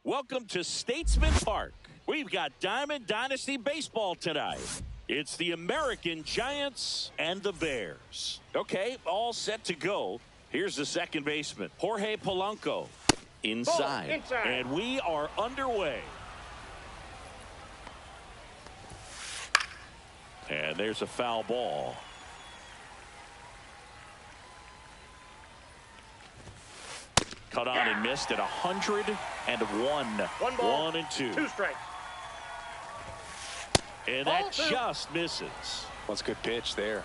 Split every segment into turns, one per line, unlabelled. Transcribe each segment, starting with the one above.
Welcome to Statesman Park. We've got Diamond Dynasty baseball tonight. It's the American Giants and the Bears. Okay, all set to go. Here's the second baseman, Jorge Polanco. Inside. And we are underway. And there's a foul ball. Cut on and missed at 101. 1 and 2.
2 strikes.
And that just misses.
Well, it's a good pitch there.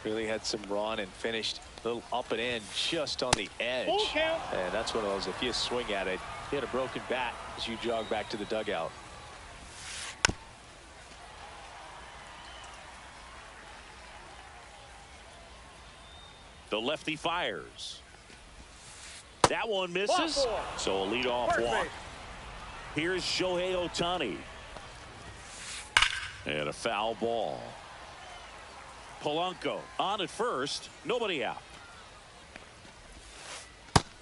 Really had some run and finished a little up and in just on the edge.
Full count.
And that's one of those, if you swing at it, you hit a broken bat as you jog back to the dugout.
The lefty fires. That one misses. So a leadoff walk. Here's Shohei Ohtani. And a foul ball. Polanco on at first. Nobody out.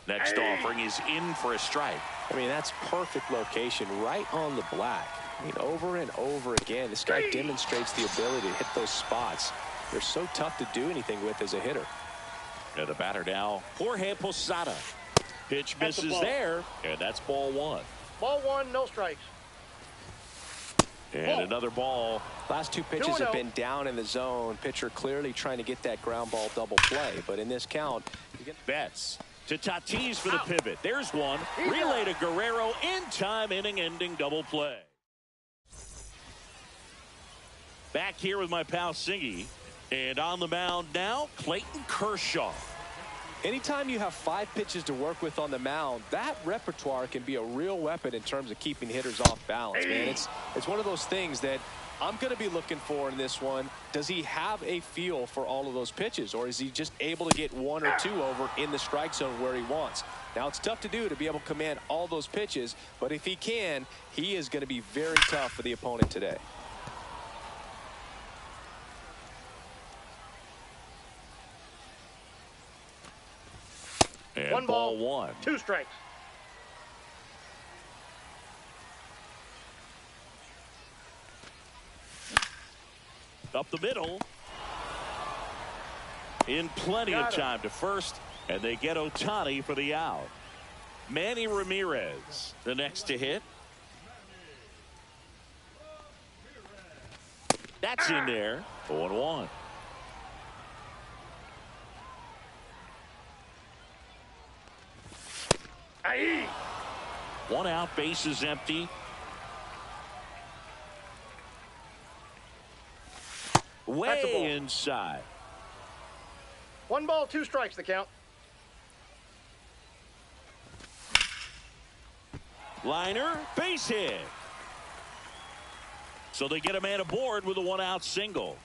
Next offering is in for a strike.
I mean, that's perfect location right on the black. I mean, over and over again, this guy demonstrates the ability to hit those spots. They're so tough to do anything with as a hitter.
And the batter now, Jorge Posada. Pitch misses there, and that's ball 1.
Ball 1, no strikes.
And another ball.
Last 2 pitches have been down in the zone. Pitcher clearly trying to get that ground ball double play. But in this count,
Betts to Tatis for the pivot. There's one. Relay to Guerrero in time, inning-ending double play. Back here with my pal Singy. And on the mound now, Clayton Kershaw.
Anytime you have 5 pitches to work with on the mound, that repertoire can be a real weapon in terms of keeping hitters off balance, man. It's one of those things that I'm going to be looking for in this one. Does he have a feel for all of those pitches, or is he just able to get 1 or 2 over in the strike zone where he wants? Now, it's tough to do to be able to command all those pitches, but if he can, he is going to be very tough for the opponent today.
And
1 ball,
ball 1.
2 strikes.
Up the middle. In plenty of time to first, and they get Ohtani for the out. Manny Ramirez, the next to hit. That's in there. 0-1. One out, base is empty. Way inside.
1 ball, 2 strikes the count.
Liner, base hit. So they get a man aboard with a 1-out single.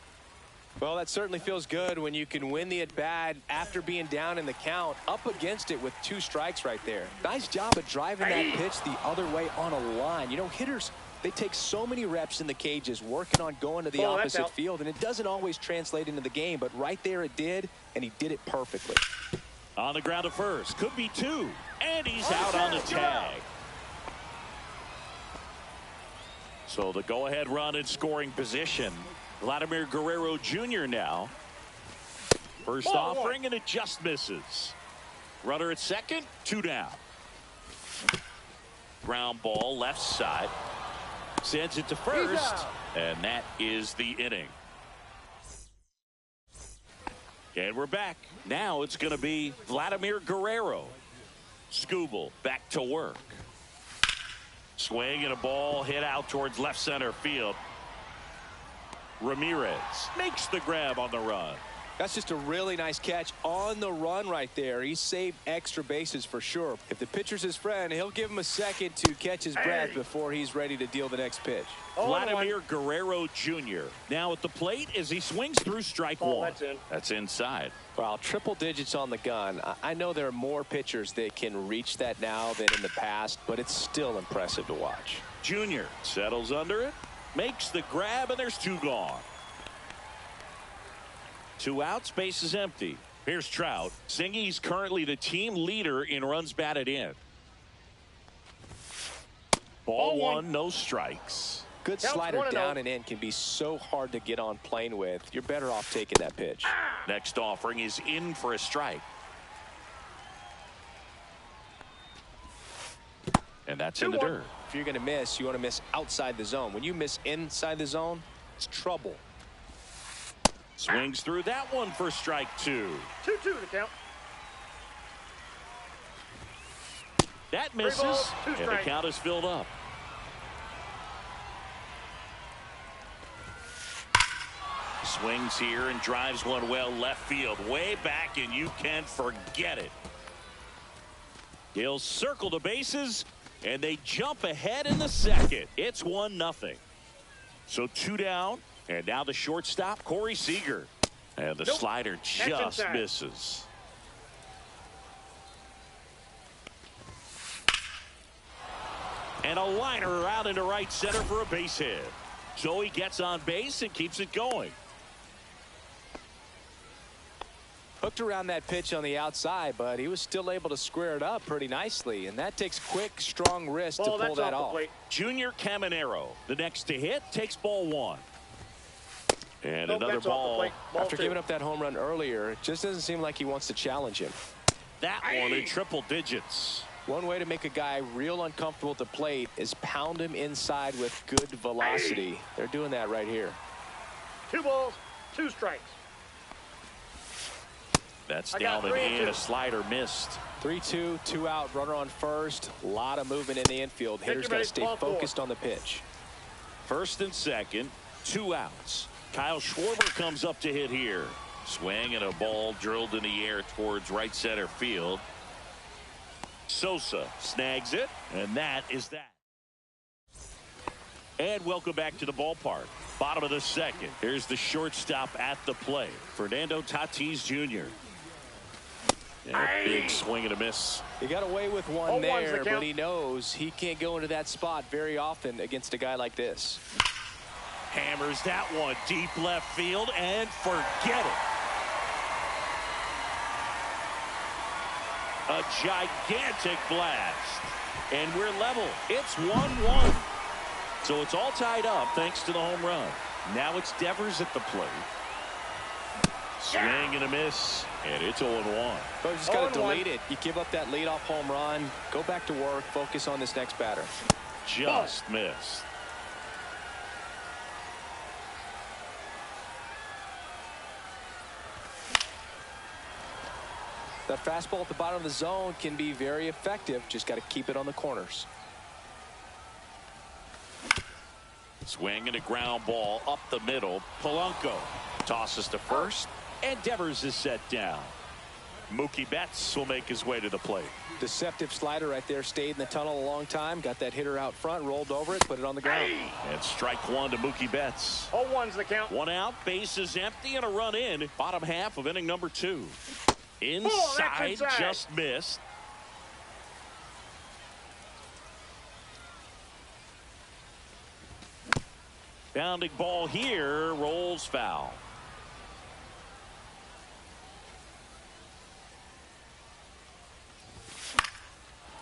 Well, that certainly feels good when you can win the at-bat after being down in the count, up against it with 2 strikes right there. Nice job of driving that pitch the other way on a line. You know, hitters, they take so many reps in the cages working on going to the opposite field, and it doesn't always translate into the game, but right there it did, and he did it perfectly.
On the ground at first. Could be 2. And he's out on the tag. So the go-ahead run in scoring position. Vladimir Guerrero Jr. now. First offering, and it just misses. Runner at second, 2 down. Ground ball left side. Sends it to first, and that is the inning. And we're back. Now it's going to be Vladimir Guerrero. Skubal back to work. Swing and a ball hit out towards left center field. Ramirez makes the grab on the run.
That's just a really nice catch on the run right there. He saved extra bases for sure. If the pitcher's his friend, he'll give him a second to catch his breath before he's ready to deal the next pitch.
Vladimir Guerrero Jr. now at the plate as he swings through strike 1. That's inside.
Well, triple digits on the gun. I know there are more pitchers that can reach that now than in the past, but it's still impressive to watch.
Jr. settles under it, makes the grab, and there's 2 gone. 2 outs, base is empty. Here's Trout. Singy's currently the team leader in runs batted in. Ball one, no strikes.
Good
Counts
slider
1-0.
down and in can be so hard to get on plane with. You're better off taking that pitch.
Next offering is in for a strike. And that's in the
2-1.
dirt.
If you're going to miss, you want to miss outside the zone. When you miss inside the zone, it's trouble.
Swings through that one for strike 2.
2-2 the count.
That misses,
balls, 2
and the
strikes.
count is filled up. Swings here and drives one well left field, way back, and you can forget it. He'll circle the bases, and they jump ahead in the second. It's 1-0. So 2 down, and now the shortstop, Corey Seager. And the slider just
inside.
misses. And a liner out into right center for a base hit. So he gets on base and keeps it going.
Hooked around that pitch on the outside, but he was still able to square it up pretty nicely. And that takes quick, strong wrist to
Ball,
pull
that's
that
off the
off.
plate.
Junior Caminero, the next to hit, takes ball 1. And
Nope,
another
that's off the
ball.
plate. Ball
After
2.
giving up that home run earlier, it just doesn't seem like he wants to challenge him.
That one in triple digits.
One way to make a guy real uncomfortable at the plate is pound him inside with good velocity. They're doing that right here.
2 balls, 2 strikes.
That's
I got
down
3
and
and
in.
2.
A slider missed.
3-2, 2 out, runner on first. A lot of movement in the infield. Hitters got to stay
ball 4.
focused on the pitch.
First and second, 2 outs. Kyle Schwarber comes up to hit here. Swing and a ball drilled in the air towards right center field. Sosa snags it, and that is that. And welcome back to the ballpark. Bottom of the second. Here's the shortstop at the plate, Fernando Tatis Jr. And a big swing and a miss.
He got away with one
0-1's the
there,
count.
but he knows he can't go into that spot very often against a guy like this.
Hammers that one deep left field and forget it. A gigantic blast. And we're level. It's 1-1. So it's all tied up thanks to the home run. Now it's Devers at the plate. Swing and a miss. And it's 0-1.
But you just got to
0-1.
delete it. You give up that leadoff home run. Go back to work. Focus on this next batter.
Just missed.
That fastball at the bottom of the zone can be very effective. Just got to keep it on the corners.
Swing and a ground ball up the middle. Polanco tosses to first, and Devers is set down. Mookie Betts will make his way to the plate.
Deceptive slider right there. Stayed in the tunnel a long time. Got that hitter out front. Rolled over it. Put it on the ground.
And strike 1 to Mookie Betts.
0-1's the count.
1 out, base is empty, and a run in. Bottom half of inning number 2.
Inside.
Just missed. Bounding ball here, rolls foul.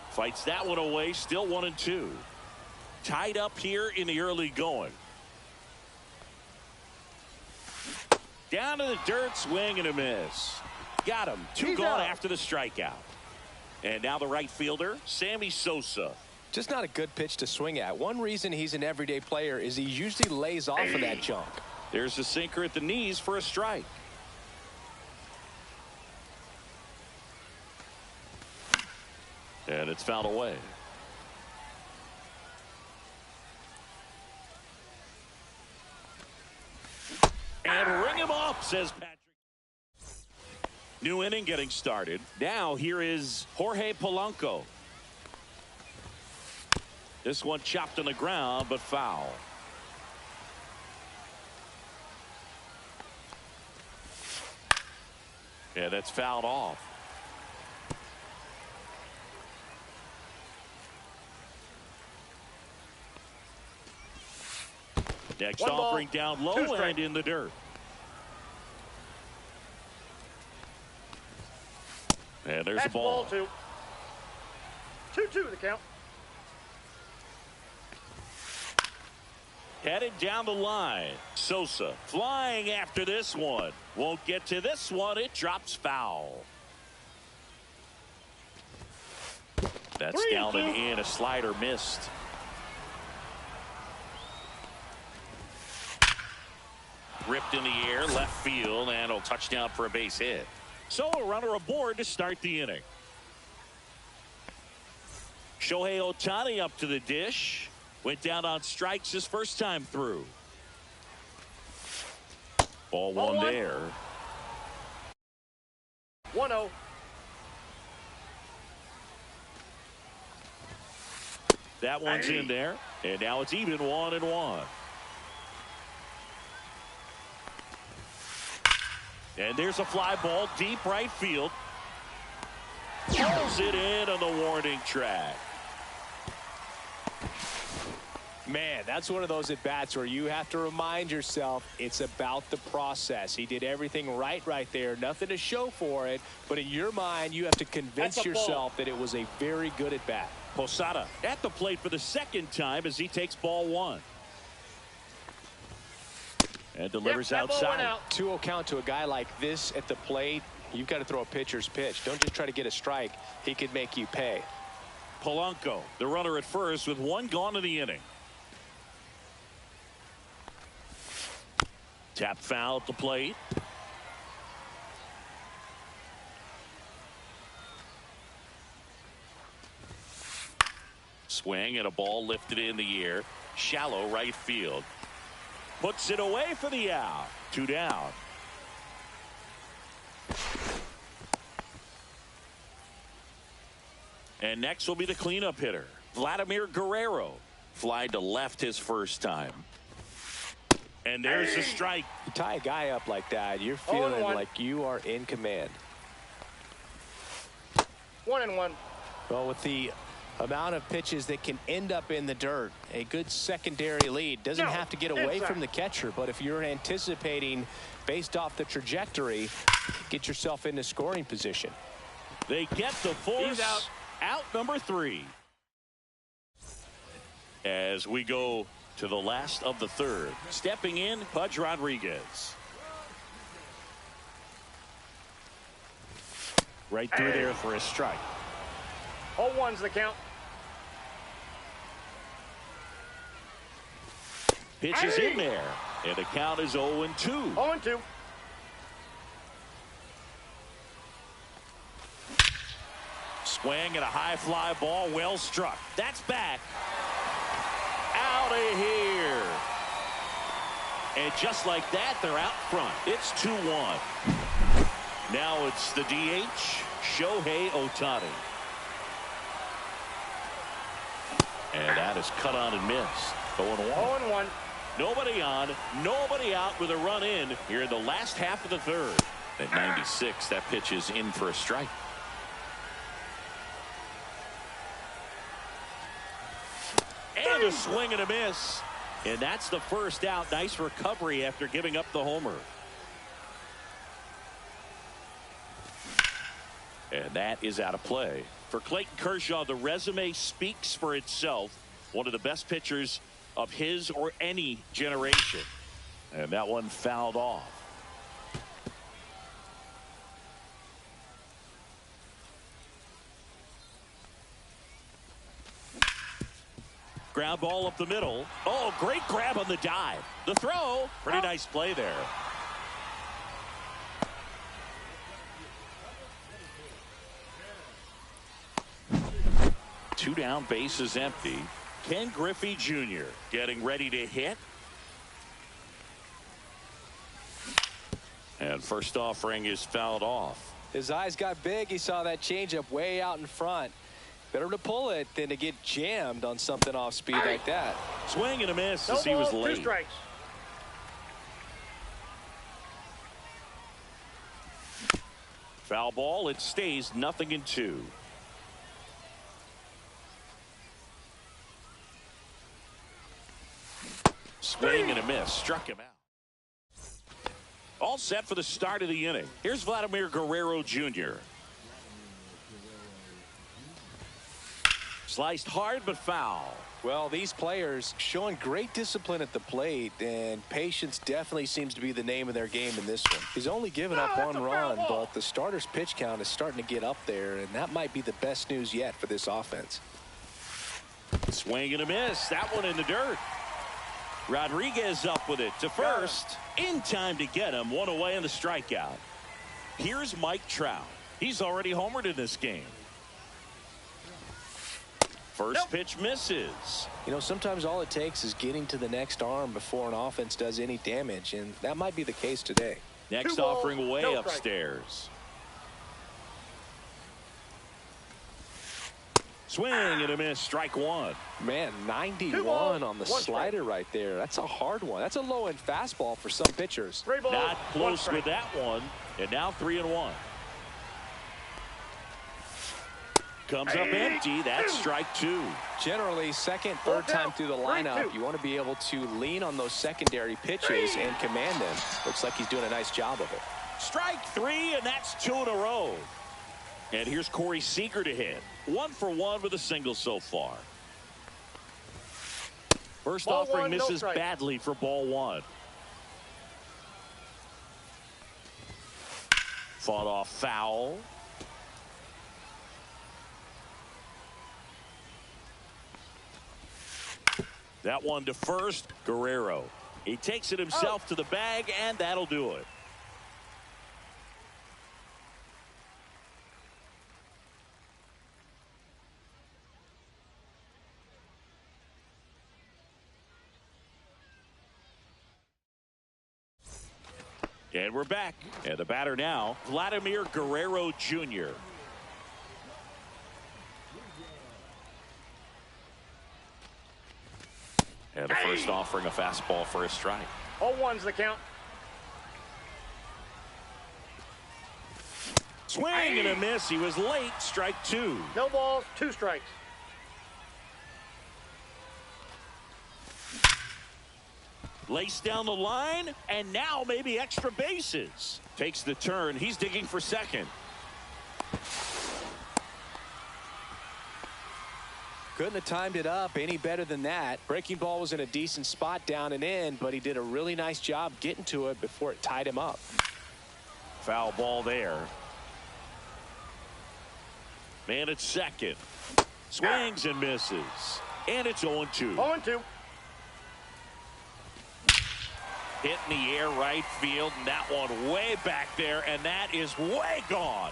Fights that one away, still 1-2. Tied up here in the early going. Down to the dirt, swing and a miss. Got him. 2
He's
gone
out.
after the strikeout. And now the right fielder, Sammy Sosa.
Just not a good pitch to swing at. One reason he's an everyday player is he usually lays off of that junk.
There's a sinker at the knees for a strike. And it's fouled away. And ring him up, says Patrick. New inning getting started. Now here is Jorge Polanco. This one chopped on the ground, but foul. Yeah, that's fouled off. Next
One ball,
offering down
2
low
strikes.
and in the dirt. And there's
That's
the ball.
ball 2. 2-2 the count.
Headed down the line. Sosa flying after this one. Won't get to this one. It drops foul. That's down and in. A slider missed. Ripped in the air, left field, and a touchdown for a base hit. So a runner aboard to start the inning. Shohei Ohtani up to the dish. Went down on strikes his first time through. Ball one there.
1-0.
That one's in there. And now it's even 1-1. And there's a fly ball deep right field. Pulls it in on the warning track.
Man, that's one of those at-bats where you have to remind yourself it's about the process. He did everything right there. Nothing to show for it. But in your mind, you have to convince yourself that it was a very good at-bat.
Posada at the plate for the second time as he takes ball one. And delivers outside.
2-0 count to a guy like this at the plate. You've got to throw a pitcher's pitch. Don't just try to get a strike. He could make you pay.
Polanco, the runner at first with one gone in the inning. Tap foul at the plate. Swing and a ball lifted in the air. Shallow right field. Puts it away for the out. 2 down. And next will be the cleanup hitter, Vladimir Guerrero. Fly to left his first time. And there's the strike.
You tie a guy up like that, you're feeling like you are in command.
1-1.
Well, with the amount of pitches that can end up in the dirt, a good secondary lead doesn't have to get away from the catcher, but if you're anticipating based off the trajectory, get yourself into scoring position.
They get the force. Out number 3. As we go to the last of the third, stepping in, Pudge Rodriguez. Right through there for a strike.
0-1's the count.
Pitch is in there, and the count is 0-2.
0-2.
Swing and a high fly ball, well struck. That's back. Out of here. And just like that, they're out front. It's 2-1. Now it's the DH, Shohei Ohtani. And that is cut on and missed. 0-1.
0-1.
Nobody on, nobody out with a run in here in the last half of the third. At 96, that pitch is in for a strike. And a swing and a miss. And that's the first out. Nice recovery after giving up the homer. And that is out of play. For Clayton Kershaw, the resume speaks for itself. One of the best pitchers of his or any generation. And that one fouled off. Ground ball up the middle. Oh, great grab on the dive. The throw. Pretty nice play there. Two down, bases empty. Ken Griffey Jr. getting ready to hit. And first offering is fouled off.
His eyes got big. He saw that changeup way out in front. Better to pull it than to get jammed on something off speed like that.
Swing and a miss as he was late.
2 strikes.
Foul ball. It stays 0-2. Swing and a miss. Struck him out. All set for the start of the inning. Here's Vladimir Guerrero Jr. Sliced hard, but foul.
Well, these players showing great discipline at the plate, and patience definitely seems to be the name of their game in this one. He's only given up one run, but the starter's pitch count is starting to get up there, and that might be the best news yet for this offense.
Swing and a miss. That one in the dirt. Rodriguez up with it to first. In time to get him. One away in the strikeout. Here's Mike Trout. He's already homered in this game. First pitch misses.
You know, sometimes all it takes is getting to the next arm before an offense does any damage, and that might be the case today.
Next offering way upstairs. Swing and a miss. Strike one.
Man, 91 on the slider right there. That's a hard one. That's a low-end fastball for some pitchers.
Not close with that one. And now 3-1. Comes up empty. That's strike two.
Generally, second, third time through the lineup, you want to be able to lean on those secondary pitches and command them. Looks like he's doing a nice job of it.
Strike three, and that's two in a row. And here's Corey Seager to hit. 1 for 1 with a single so far. First offering misses badly for ball one. Fought off foul. That one to first. Guerrero. He takes it himself to the bag, and that'll do it. And we're back. And the batter now, Vladimir Guerrero Jr. And the first offering a fastball for a strike.
0-1's the count.
Swing and a miss. He was late. Strike two.
No balls, 2 strikes.
Laced down the line, and now maybe extra bases. Takes the turn. He's digging for second.
Couldn't have timed it up any better than that. Breaking ball was in a decent spot down and in, but he did a really nice job getting to it before it tied him up.
Foul ball there. Man at second. Swings and misses. And it's 0-2.
0-2.
Hit in the air right field, and that one way back there, and that is way gone.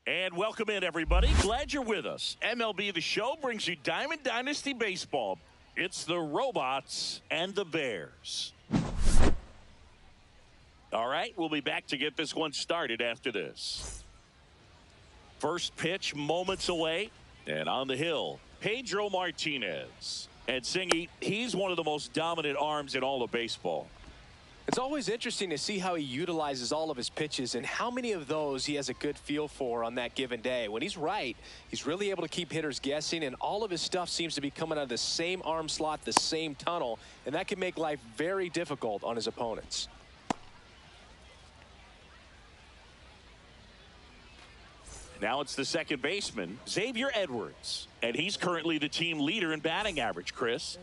And welcome in, everybody. Glad you're with us. MLB The Show brings you Diamond Dynasty Baseball. It's the Robots and the Bears. All right, we'll be back to get this one started after this. First pitch moments away. And on the hill, Pedro Martinez. And Singy, he's one of the most dominant arms in all of baseball.
It's always interesting to see how he utilizes all of his pitches and how many of those he has a good feel for on that given day. When he's right, he's really able to keep hitters guessing, and all of his stuff seems to be coming out of the same arm slot, the same tunnel, and that can make life very difficult on his opponents.
Now it's the second baseman, Xavier Edwards, and he's currently the team leader in batting average, Chris.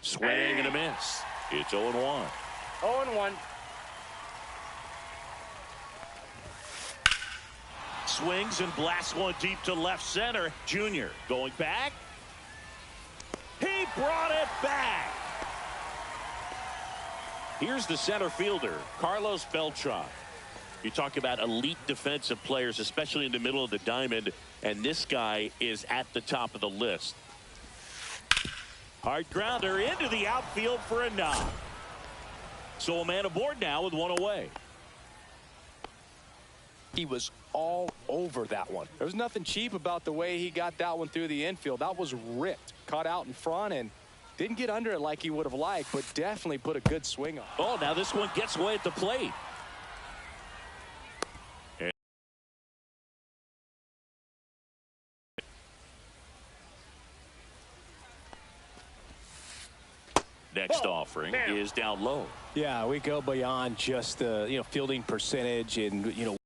Swing and a miss. It's 0-1.
0-1.
Swings and blasts one deep to left center. Junior going back. He brought it back. Here's the center fielder, Carlos Beltran. You talk about elite defensive players, especially in the middle of the diamond, and this guy is at the top of the list. Hard grounder into the outfield for a knock. So a man aboard now with one away.
He was all over that one. There was nothing cheap about the way he got that one through the infield. That was ripped, caught out in front, and didn't get under it like he would have liked, but definitely put a good swing on.
Oh, now this one gets away at the plate. Next offering is down low.
Yeah, we go beyond just the fielding percentage and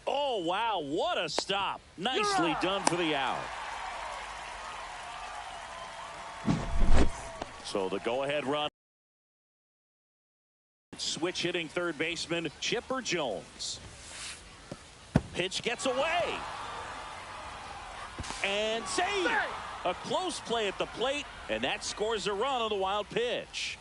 Oh wow, what a stop. Nicely done for the out. So the go-ahead run. Switch hitting third baseman Chipper Jones. Pitch gets away. And save. A close play at the plate, and that scores a run on the wild pitch.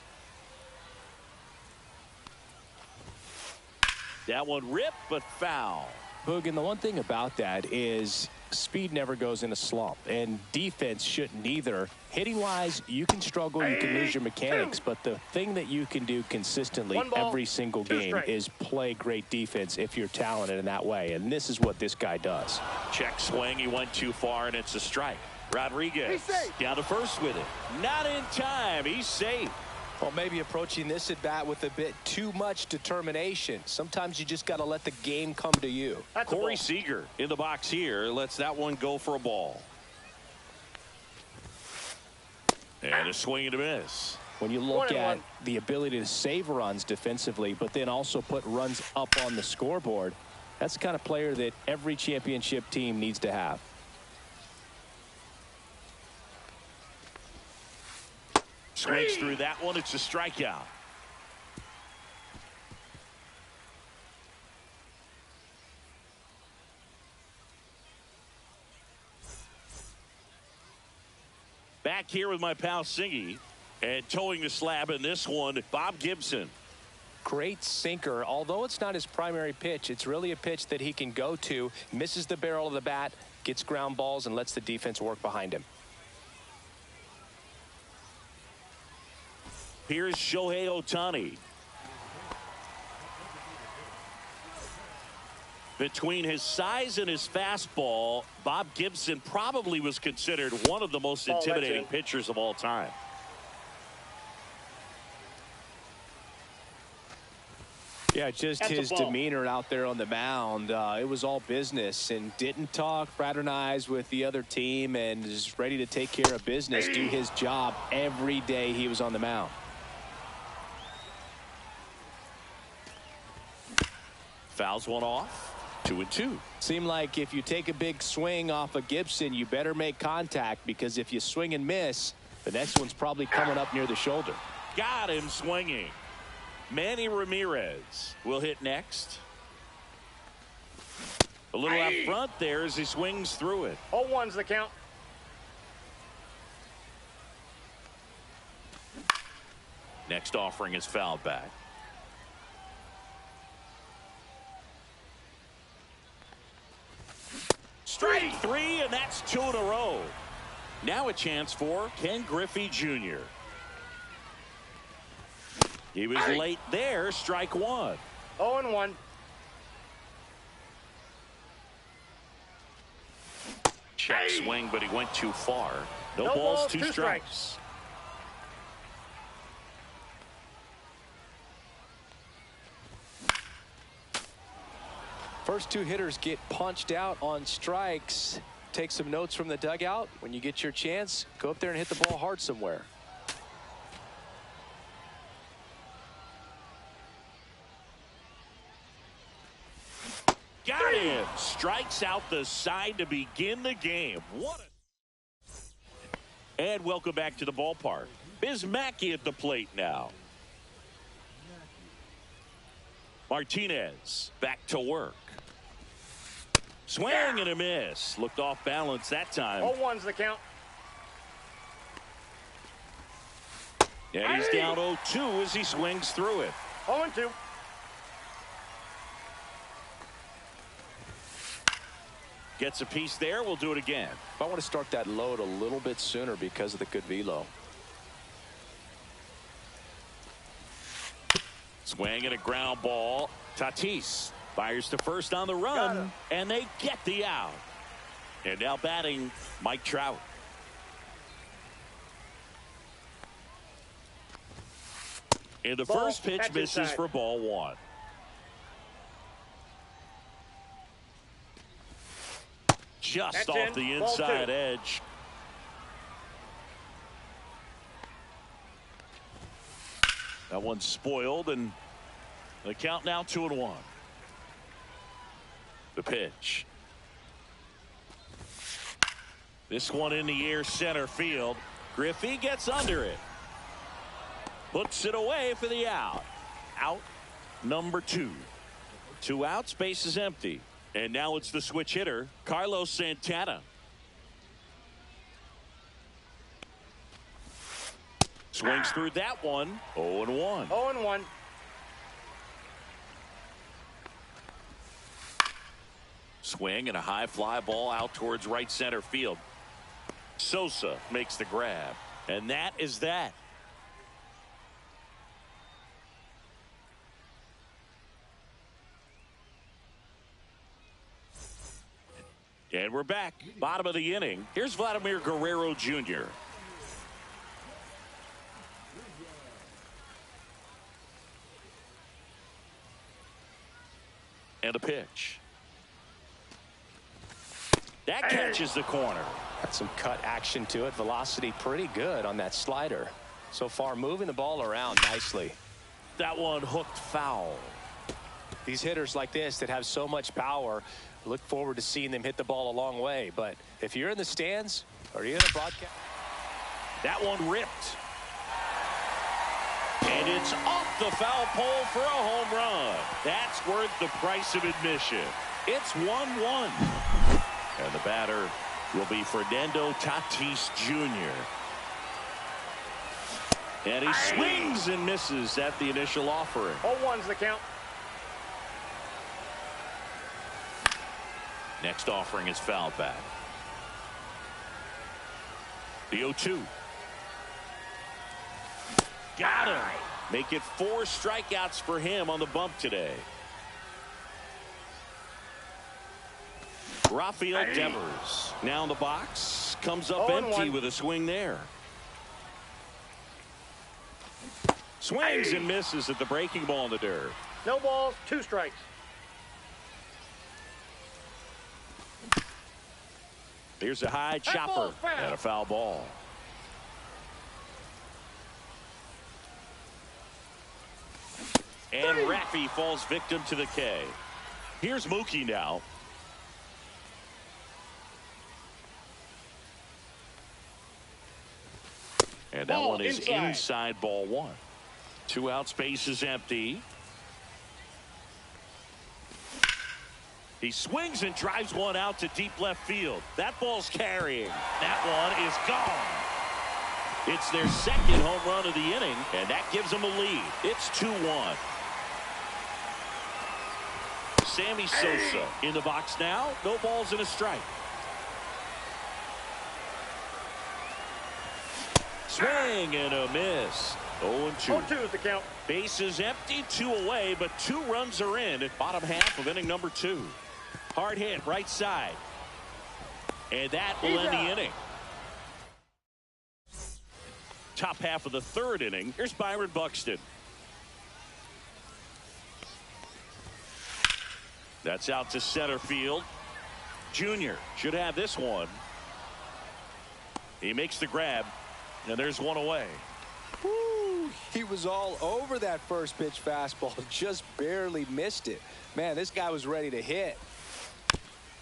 That one ripped, but foul.
Boog, and the one thing about that is speed never goes in a slump, and defense shouldn't either. Hitting-wise, you can struggle, you can lose your mechanics, but the thing that you can do consistently every single game is play great defense if you're talented in that way, and this is what this guy does.
Check swing, he went too far, and it's a strike. Rodriguez down to first with it. Not in time. He's safe.
Well, maybe approaching this at bat with a bit too much determination. Sometimes you just got to let the game come to you.
Corey Seager in the box here lets that one go for a ball. And a swing and a miss.
When you look at the ability to save runs defensively, but then also put runs up on the scoreboard, that's the kind of player that every championship team needs to have.
Swings through that one. It's a strikeout. Back here with my pal Singy, and towing the slab in this one, Bob Gibson.
Great sinker. Although it's not his primary pitch, it's really a pitch that he can go to, misses the barrel of the bat, gets ground balls, and lets the defense work behind him.
Here's Shohei Ohtani. Between his size and his fastball, Bob Gibson probably was considered one of the most intimidating pitchers of all time.
Yeah, just his demeanor out there on the mound. It was all business, and didn't talk, fraternize with the other team, and is ready to take care of business, do his job every day he was on the mound.
Fouls one off. 2-2.
Seemed like if you take a big swing off of Gibson, you better make contact, because if you swing and miss, the next one's probably coming up near the shoulder.
Got him swinging. Manny Ramirez will hit next. A little up front there as he swings through it.
0-1's the count.
Next offering is fouled back. Strike three, and that's 2 in a row. Now a chance for Ken Griffey Jr. He was late there. Strike one.
0-1.
Check swing, but he went too far. No balls, two strikes.
First two hitters get punched out on strikes. Take some notes from the dugout. When you get your chance, go up there and hit the ball hard somewhere.
Got him. Strikes out the side to begin the game. And welcome back to the ballpark. Biz Mackey at the plate now. Martinez back to work. Swing and a miss. Looked off balance that time.
0-1's the count.
And he's down 0-2 as he swings through it.
0-2.
Gets a piece there. We'll do it again.
I want to start that load a little bit sooner because of the good velo.
Swing and a ground ball. Tatis fires to first on the run, and they get the out. And now batting Mike Trout. And the first pitch misses for ball one. Just off the inside edge. That one's spoiled, and the count now 2-1. The pitch. This one in the air, center field. Griffey gets under it. Puts it away for the out. Out number 2. 2 outs, base is empty. And now it's the switch hitter, Carlos Santana. Swings through that one. 0-1.
0-1.
Swing and a high fly ball out towards right center field. Sosa makes the grab. And that is that. And we're back. Bottom of the inning. Here's Vladimir Guerrero Jr. And a pitch. That catches the corner.
Got some cut action to it. Velocity pretty good on that slider. So far moving the ball around nicely.
That one hooked foul.
These hitters like this that have so much power, look forward to seeing them hit the ball a long way. But if you're in the stands or you're in the broadcast.
That one ripped. And it's off the foul pole for a home run. That's worth the price of admission. It's 1-1. And the batter will be Fernando Tatis Jr. And he swings and misses at the initial offering.
0-1's the count.
Next offering is fouled back. The 0-2. Got him. Make it 4 strikeouts for him on the bump today. Rafael Devers now in the box. Comes up empty with a swing there. Swings and misses at the breaking ball in the dirt.
No balls, 2 strikes.
Here's a high chopper and a foul ball. And Raffy falls victim to the K. Here's Mookie now. And that one is inside ball 1. 2 outs, base is empty. He swings and drives one out to deep left field. That ball's carrying. That one is gone. It's their second home run of the inning, and that gives them a lead. It's 2-1. Sammy Sosa in the box now. No balls and a strike. Swing and a miss. 0-2.
0-2 is the count.
Bases empty, 2 away, but 2 runs are in at bottom half of inning number 2. Hard hit right side. And that will end the inning. Top half of the third inning. Here's Byron Buxton. That's out to center field. Junior should have this one. He makes the grab, and there's one away.
Woo, he was all over that first pitch fastball, just barely missed it. Man, this guy was ready to hit.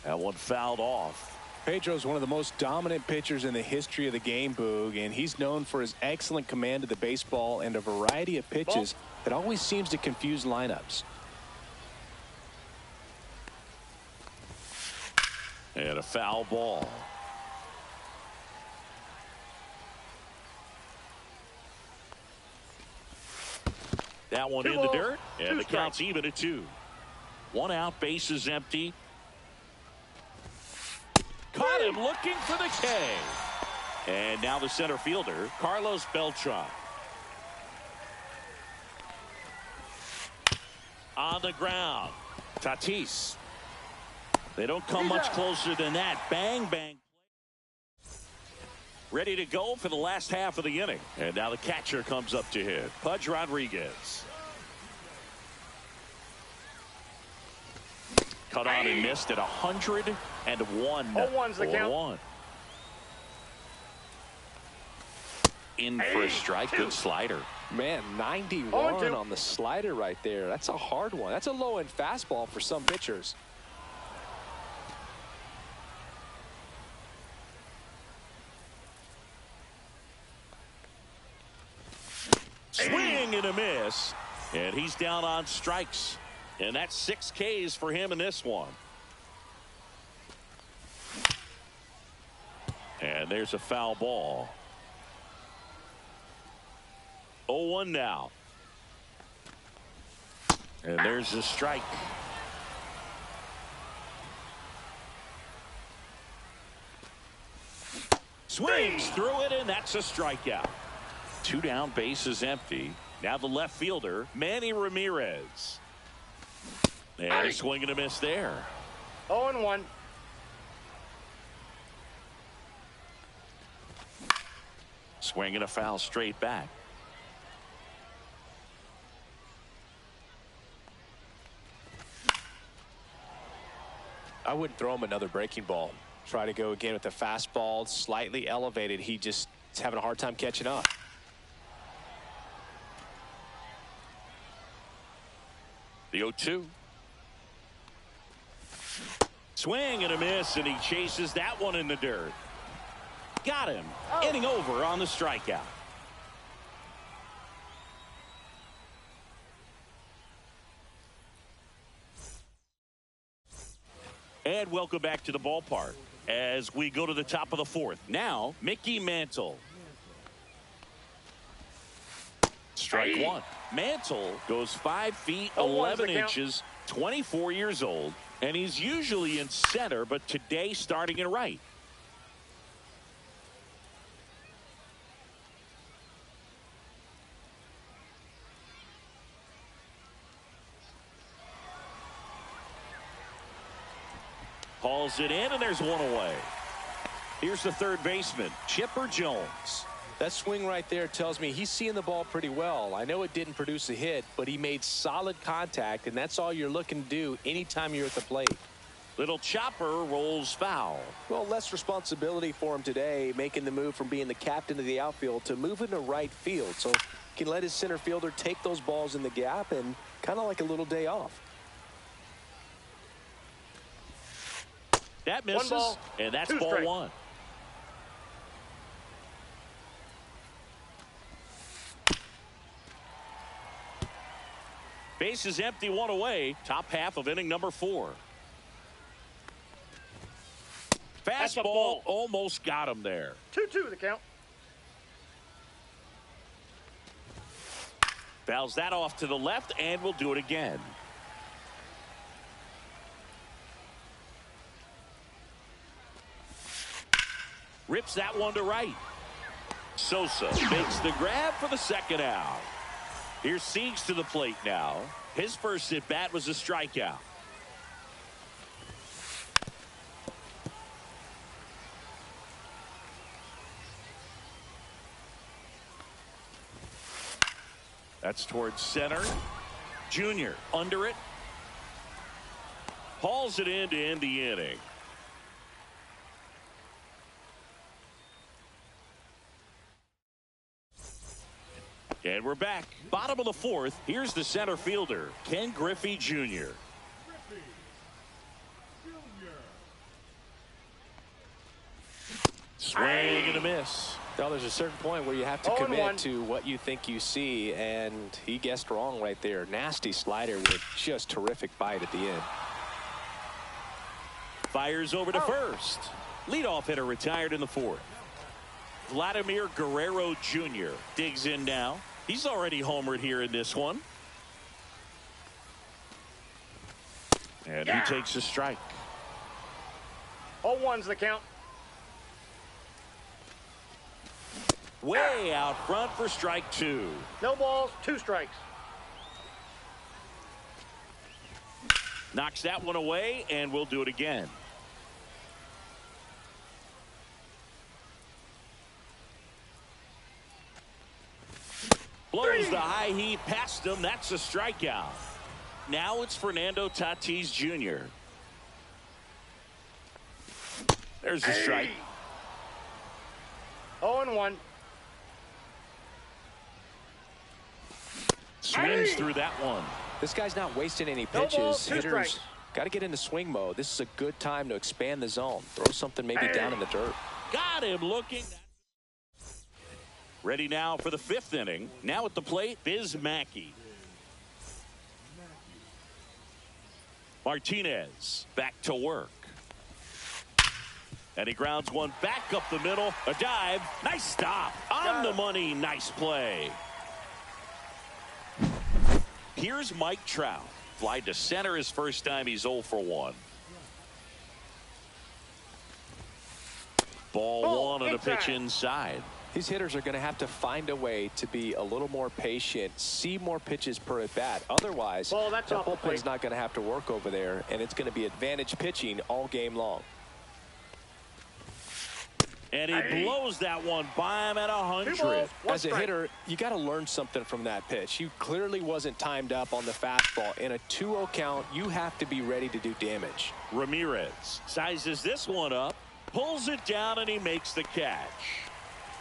That one fouled off.
Pedro's one of the most dominant pitchers in the history of the game, Boog, and he's known for his excellent command of the baseball and a variety of pitches that always seems to confuse lineups.
And a foul ball. That one in the dirt, and the count's even at 2. 1 out, bases empty. Caught him looking for the K. And now the center fielder, Carlos Beltran. On the ground. Tatis. They don't come much closer than that. Bang, bang. Ready to go for the last half of the inning. And now the catcher comes up to hit. Pudge Rodriguez. Cut on and missed at 101.
0-1's the count.
0-1. In for a strike. Good slider.
Man, 91 on the slider right there. That's a hard one. That's a low-end fastball for some pitchers.
Swing and a miss. And he's down on strikes. And that's 6 Ks for him in this one. And there's a foul ball. 0-1 now. And there's a strike. Swings through it, and that's a strikeout. 2 down, bases empty. Now the left fielder, Manny Ramirez. And a swing and a miss there.
0-1.
Swing and a foul straight back.
I wouldn't throw him another breaking ball. Try to go again with the fastball, slightly elevated. He just is having a hard time catching up.
The 0-2. Swing and a miss, and he chases that one in the dirt. Got him. Inning over on the strikeout. And welcome back to the ballpark as we go to the top of the 4th. Now, Mickey Mantle. Strike 1. Mantle goes 5 feet 11 inches, 24 years old, and he's usually in center, but today starting in right. Hauls it in, and there's one away. Here's the third baseman, Chipper Jones.
That swing right there tells me he's seeing the ball pretty well. I know it didn't produce a hit, but he made solid contact, and that's all you're looking to do anytime you're at the plate.
Little chopper rolls foul.
Well, less responsibility for him today, making the move from being the captain of the outfield to moving to right field. So he can let his center fielder take those balls in the gap and kind of like a little day off.
That misses, and that's ball
strike.
1. Base is empty, 1 away. Top half of inning number 4. Fastball almost got him there.
2-2 the count.
Fouls that off to the left, and we'll do it again. Rips that one to right. Sosa makes the grab for the second out. Here's Siegs to the plate now. His first at bat was a strikeout. That's towards center. Junior under it. Hauls it in to end the inning. And we're back. Bottom of the fourth. Here's the center fielder, Ken Griffey Jr. Swing and a miss.
Well, there's a certain point where you have to commit to what you think you see, and he guessed wrong right there. Nasty slider with just terrific bite at the end.
Fires over to first. Leadoff hitter retired in the fourth. Vladimir Guerrero Jr. digs in now. He's already homered here in this one. And he takes a strike.
0-1's the count.
Way out front for strike two.
No balls, 2 strikes.
Knocks that one away, and we'll do it again. Blows the high heat past him. That's a strikeout. Now it's Fernando Tatis Jr. There's a strike.
0-1.
Swings through that one.
This guy's not wasting any
No
pitches.
balls, 2
Hitters
strikes.
got to get into swing mode. This is a good time to expand the zone. Throw something maybe down in the dirt.
Got him looking. Ready now for the fifth inning. Now at the plate, Biz Mackey. Martinez back to work. And he grounds one back up the middle. A dive. Nice stop. On the money. Nice play. Here's Mike Trout. Fly to center his first time. He's 0 for 1. Ball 1 on a pitch inside.
These hitters are going to have to find a way to be a little more patient, see more pitches per at bat. Otherwise, the bullpen's not going to have to work over there, and it's going to be advantage pitching all game long.
And he blows that one by him at 100.
As a hitter, you got to learn something from that pitch. He clearly wasn't timed up on the fastball. In a 2-0 count, you have to be ready to do damage.
Ramirez sizes this one up, pulls it down, and he makes the catch.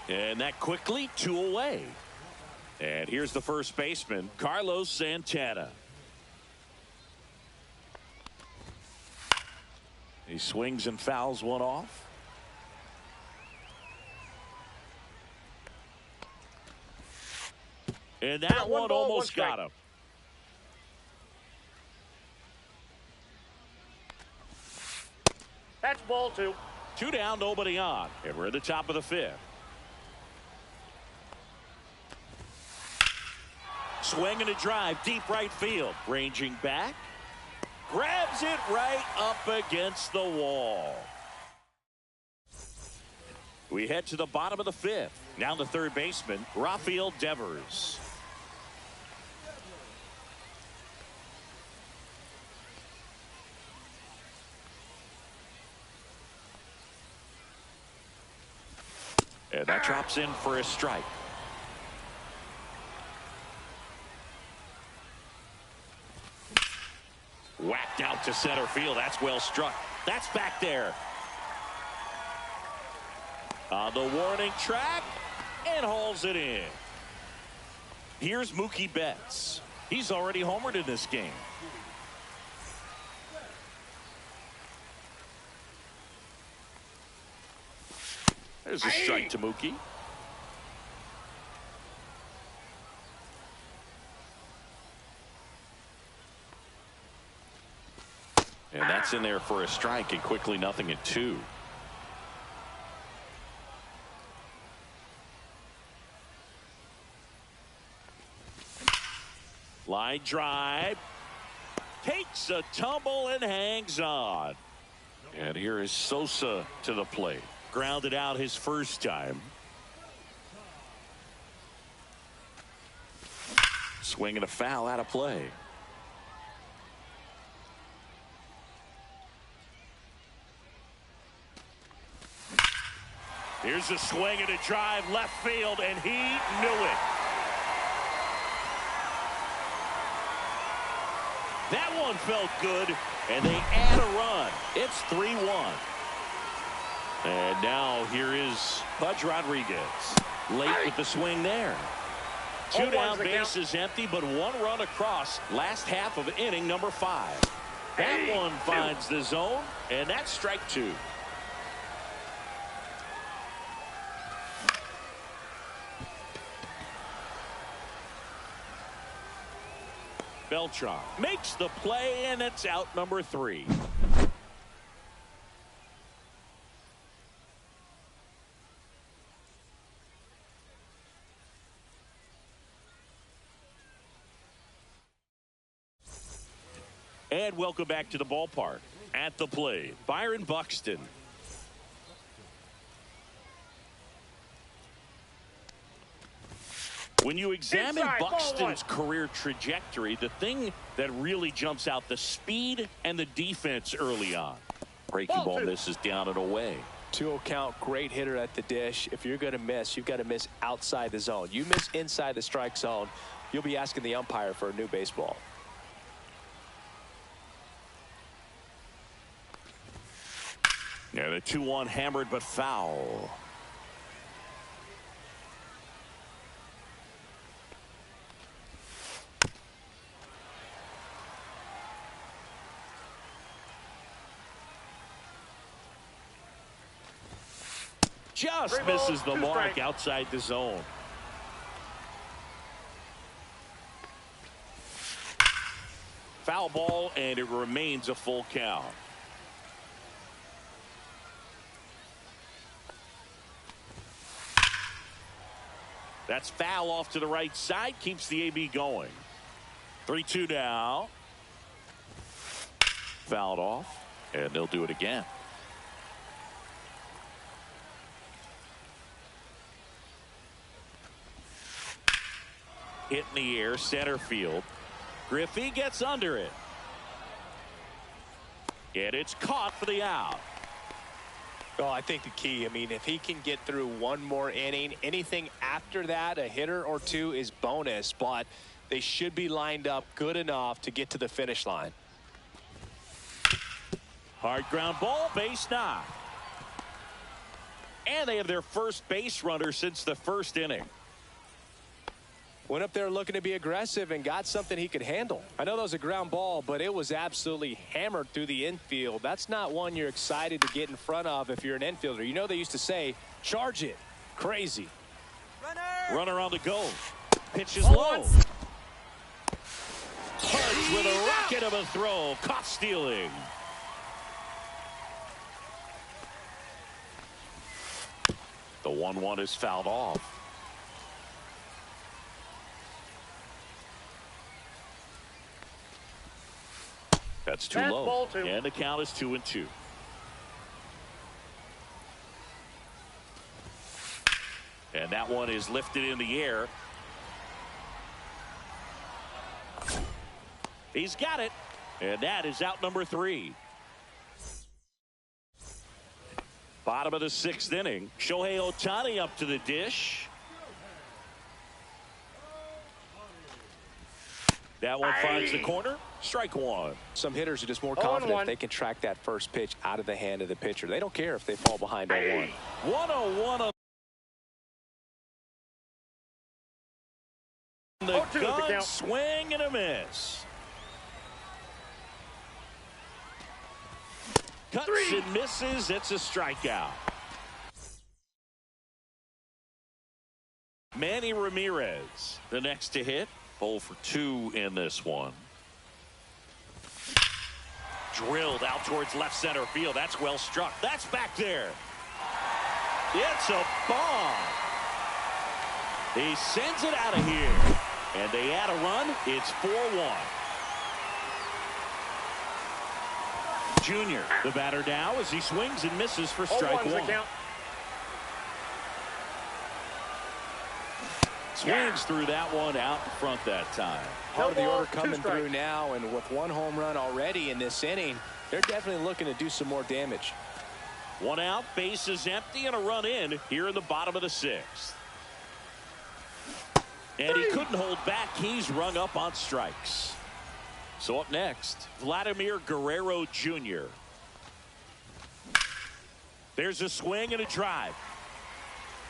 And that quickly 2 away. And here's the first baseman, Carlos Santana. He swings and fouls one off. And that one almost got him.
That's ball 2.
2 down, nobody on. And we're at the top of the fifth. Swing and a drive, deep right field. Ranging back. Grabs it right up against the wall. We head to the bottom of the fifth. Now the third baseman, Rafael Devers. And that drops in for a strike. Whacked out to center field. That's well struck. That's back there. On the warning track, and hauls it in. Here's Mookie Betts. He's already homered in this game. There's a strike to Mookie. And that's in there for a strike, and quickly 0-2. Line drive. Takes a tumble and hangs on. And here is Sosa to the plate. Grounded out his first time. Swing and a foul out of play. Here's a swing and a drive left field, and he knew it. That one felt good, and they add a run. It's 3-1. And now here is Pudge Rodriguez. Late with the swing there. Two down, bases empty, but one run across. Last half of inning number 5. That one finds the zone, and that's strike 2. Beltran makes the play, and it's out number 3. And welcome back to the ballpark. At the plate, Byron Buxton. When you examine Buxton's career trajectory, the thing that really jumps out, the speed and the defense early on. Breaking ball misses down and away.
2-0 count, great hitter at the dish. If you're going to miss, you've got to miss outside the zone. You miss inside the strike zone, you'll be asking the umpire for a new baseball.
Yeah, the 2-1 hammered but foul. Just misses the mark outside the zone. Foul ball, and it remains a full count. That's foul off to the right side. Keeps the AB going. 3-2 now. Fouled off. And they'll do it again. Hit in the air. Center field. Griffey gets under it. And it's caught for the out.
Well, I think the key, I mean, if he can get through one more inning, anything after that, a hitter or two is bonus, but they should be lined up good enough to get to the finish line.
Hard ground ball, base knock. And they have their first base runner since the first inning.
Went up there looking to be aggressive and got something he could handle. I know that was a ground ball, but it was absolutely hammered through the infield. That's not one you're excited to get in front of if you're an infielder. You know they used to say, charge it. Crazy.
Runner on the go. Pitch is low. Pudge with a rocket of a throw. Caught stealing. The 1-1 is fouled off. That's too low. And the count is 2-2. And that one is lifted in the air. He's got it. And that is out number 3. Bottom of the 6th inning. Shohei Ohtani up to the dish. That one finds the corner. Strike 1.
Some hitters are just more confident if they can track that first pitch out of the hand of the pitcher. They don't care if they fall behind 0-1.
1-0-1 on the gun, swing and a miss. Cuts and misses. It's a strikeout. Manny Ramirez, the next to hit. 0 for 2 in this one. Drilled out towards left center field. That's well struck. That's back there. It's a bomb. He sends it out of here. And they add a run. It's 4-1. Junior, the batter now as he swings and misses for strike one. Swings through that one out in front that time.
Part of the order coming through now, and with one home run already in this inning, they're definitely looking to do some more damage.
One out, base is empty, and a run in here in the bottom of the sixth. And he couldn't hold back. He's rung up on strikes. So up next, Vladimir Guerrero Jr. There's a swing and a drive.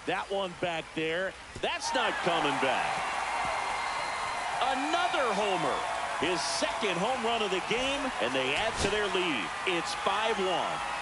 That one back there, that's not coming back. Another homer. His second home run of the game, and they add to their lead. It's 5-1.